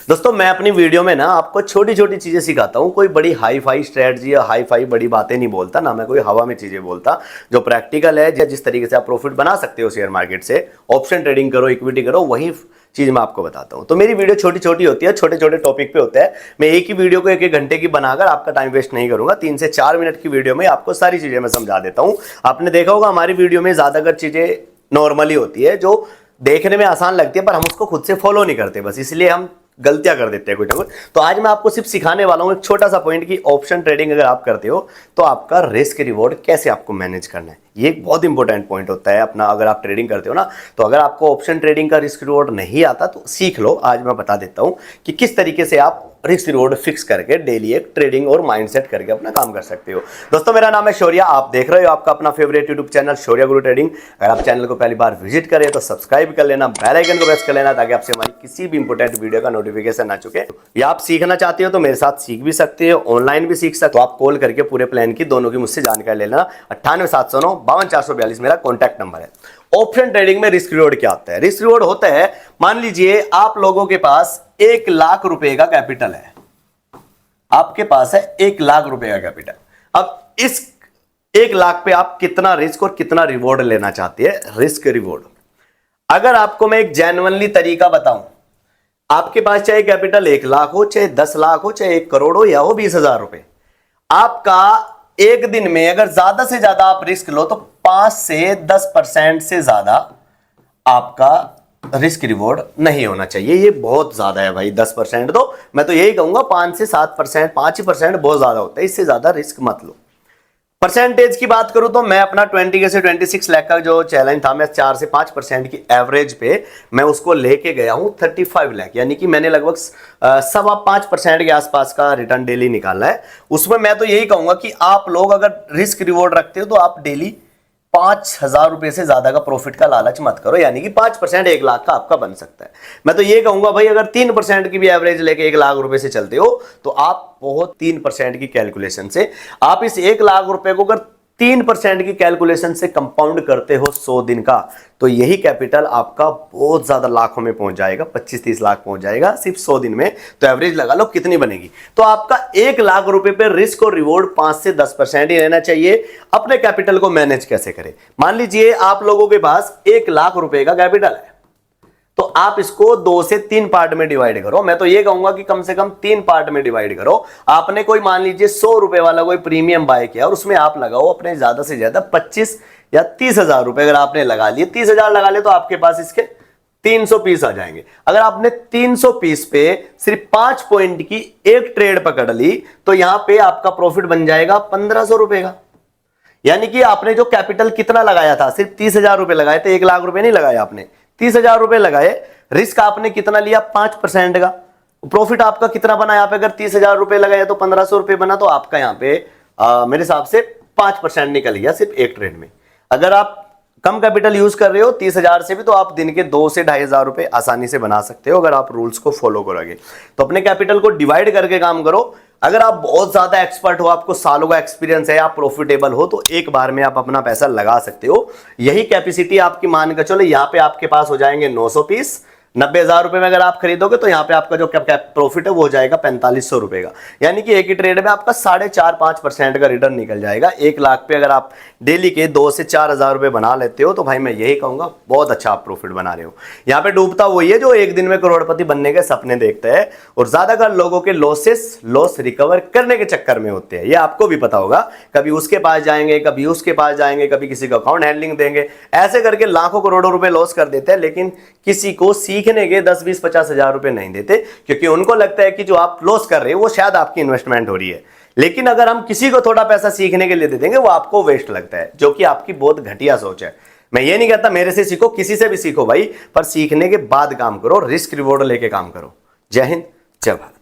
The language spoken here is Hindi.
दोस्तों मैं अपनी वीडियो में ना आपको छोटी छोटी चीजें सिखाता हूँ। कोई बड़ी हाई फाई स्ट्रेटजी या हाई फाई बड़ी बातें नहीं बोलता, ना मैं कोई हवा में चीजें बोलता। जो प्रैक्टिकल है, जिस तरीके से आप प्रॉफिट बना सकते हो शेयर मार्केट से, ऑप्शन ट्रेडिंग करो, इक्विटी करो, वही चीज मैं आपको बताता हूँ। तो मेरी वीडियो छोटी छोटी होती है, छोटे छोटे टॉपिक पे होता है। मैं एक ही वीडियो को एक घंटे की बनाकर आपका टाइम वेस्ट नहीं करूंगा। 3 से 4 मिनट की वीडियो में आपको सारी चीजें मैं समझा देता हूँ। आपने देखा होगा हमारी वीडियो में ज्यादातर चीजें नॉर्मली होती है, जो देखने में आसान लगती है पर हम उसको खुद से फॉलो नहीं करते, बस इसलिए हम गलतियां कर देते हैं कुछ ना कुछ। तो आज मैं आपको सिर्फ सिखाने वाला हूं एक छोटा सा पॉइंट कि ऑप्शन ट्रेडिंग अगर आप करते हो तो आपका रिस्क रिवॉर्ड कैसे आपको मैनेज करना है। ये एक बहुत इंपॉर्टेंट पॉइंट होता है अपना, अगर आप ट्रेडिंग करते हो ना। तो अगर आपको ऑप्शन ट्रेडिंग का रिस्क रिवॉर्ड नहीं आता तो सीख लो। आज मैं बता देता हूं कि किस तरीके से आप रिस्क रिवॉर्ड फिक्स करके डेली एक ट्रेडिंग और माइंडसेट करके अपना काम कर सकते हो। दोस्तों मेरा नाम है शौर्या, आप देख रहे हो आपका अपना फेवरेट यूट्यूब चैनल शौर्या गुरु ट्रेडिंग। अगर आप चैनल को पहली बार विजिट करें तो सब्सक्राइब कर लेना, बेल आइकन को प्रेस कर लेना ताकि आपसे हमारी किसी भी इंपॉर्टेंट वीडियो का नोटिफिकेशन ना चुके। या आप सीखना चाहते हो तो मेरे साथ सीख भी सकते हो, ऑनलाइन भी सीख सकते हो। आप कॉल करके पूरे प्लान की दोनों की मुझसे जानकारी ले लेना। 98 709 52 442 मेरा कॉन्टैक्ट नंबर है। ऑप्शन ट्रेडिंग में रिस्क रिवॉर्ड क्या होता है? रिस्क रिवॉर्ड होता है, मान लीजिए आप लोगों के पास 1 लाख रुपए का कैपिटल है। आपके पास है 1 लाख रुपए का कैपिटल। अब इस 1 लाख पे आप कितना रिस्क और कितना रिवॉर्ड लेना चाहते हैं? Risk reward. अगर आपको मैं एक जेन्युइनली तरीका बताऊं, आपके पास चाहे कैपिटल 1 लाख हो, चाहे 10 लाख हो, चाहे 1 करोड़ हो या हो 20,000 रुपए, आपका एक दिन में अगर ज्यादा से ज्यादा आप रिस्क लो तो 5 से 10% से ज्यादा आपका रिस्क रिवॉर्ड नहीं होना चाहिए। ये बहुत ज्यादा है भाई, 10%। तो मैं तो यही कहूंगा 5 से 7%, 5% बहुत ज्यादा होता है, इससे ज्यादा रिस्क मत लो। परसेंटेज की बात करूं तो मैं अपना 20 से 26 लाख का जो चैलेंज था, मैं 4 से 5% की एवरेज पे मैं उसको लेके गया हूं 35 लाख, यानी कि मैंने लगभग 5.25% के आसपास का रिटर्न डेली निकालना है। उसमें मैं तो यही कहूंगा कि आप लोग अगर रिस्क रिवॉर्ड रखते हो तो आप डेली 5,000 रुपए से ज्यादा का प्रॉफिट का लालच मत करो, यानी कि 5% 1 लाख का आपका बन सकता है। मैं तो ये कहूंगा भाई, अगर 3% की भी एवरेज लेके 1 लाख रुपए से चलते हो तो आप बहुत 3% की कैलकुलेशन से आप इस 1 लाख रुपए को अगर 3% की कैलकुलेशन से कंपाउंड करते हो 100 दिन का, तो यही कैपिटल आपका बहुत ज्यादा लाखों में पहुंच जाएगा, 25-30 लाख पहुंच जाएगा सिर्फ 100 दिन में। तो एवरेज लगा लो कितनी बनेगी। तो आपका 1 लाख रुपए पे रिस्क और रिवॉर्ड 5 से 10% ही रहना चाहिए। अपने कैपिटल को मैनेज कैसे करें? मान लीजिए आप लोगों के पास 1 लाख रुपए का कैपिटल है, तो आप इसको 2 से 3 पार्ट में डिवाइड करो। मैं तो ये कहूंगा कि कम से कम 3 पार्ट में डिवाइड करो। आपने कोई मान लीजिए 100 रुपए वाला कोई प्रीमियम बाय किया और उसमें आप लगाओ अपने ज्यादा से ज्यादा 25 या 30,000 रुपए। अगर आपने लगा लिए 30,000 लगा ले तो आपके पास इसके 300 पीस आ जाएंगे। अगर आपने 300 पीस पे सिर्फ 5 पॉइंट की एक ट्रेड पकड़ ली तो यहां पे आपका प्रॉफिट बन जाएगा 1,500 रुपए का। यानी कि आपने जो कैपिटल कितना लगाया था, सिर्फ 30,000 रुपए लगाए थे, 1 लाख रुपए नहीं लगाए आपने, 30,000 रुपए लगाए। रिस्क आपने कितना लिया? 5% का। प्रॉफिट आपका कितना बना? यहाँ पे अगर 30,000 रुपए लगाए तो 1,500 रुपए बना। तो आपका यहाँ पे मेरे हिसाब से 5% निकल गया सिर्फ एक ट्रेड में। अगर आप कम कैपिटल यूज कर रहे हो 30,000 से भी, तो आप दिन के 2 से 2,500 रुपए आसानी से बना सकते हो अगर आप रूल्स को फॉलो करोगे। तो अपने कैपिटल को डिवाइड करके काम करो। अगर आप बहुत ज्यादा एक्सपर्ट हो, आपको सालों का एक्सपीरियंस है, आप प्रॉफिटेबल हो, तो एक बार में आप अपना पैसा लगा सकते हो। यही कैपेसिटी आपकी मान कर चलो, यहाँ पे आपके पास हो जाएंगे 900 पीस। 90,000 रुपए में अगर आप खरीदोगे तो यहाँ पे आपका जो प्रॉफिट है वो हो जाएगा 4,500 रुपए का। यानी कि एक ही ट्रेड में आपका 4.5-5% का रिटर्न निकल जाएगा। 1 लाख पे अगर आप डेली के 2 से 4,000 रुपए बना लेते हो तो भाई मैं यही कहूंगा बहुत अच्छा आप प्रॉफिट बना रहे हो। यहाँ पे डूबता वही है जो एक दिन में करोड़पति बनने के सपने देखते हैं, और ज्यादातर लोगों के लॉस रिकवर करने के चक्कर में होते हैं। ये आपको भी पता होगा, कभी उसके पास जाएंगे, कभी उसके पास जाएंगे, कभी किसी को अकाउंट हैंडलिंग देंगे, ऐसे करके लाखों करोड़ों रुपए लॉस कर देते हैं, लेकिन किसी को सीखने के 10, 20, 50,000 रुपए नहीं देते, क्योंकि उनको लगता है कि जो आप लॉस कर रहे हो वो शायद आपकी इन्वेस्टमेंट हो रही है। लेकिन अगर हम किसी को थोड़ा पैसा सीखने के लिए दे देंगे वो आपको वेस्ट लगता है, जो कि आपकी बहुत घटिया सोच है। मैं ये नहीं कहता मेरे से सीखो, किसी से भी सीखो भाई, पर सीखने के बाद काम करो, रिस्क रिवॉर्ड लेके काम करो। जय हिंद, जय भारत।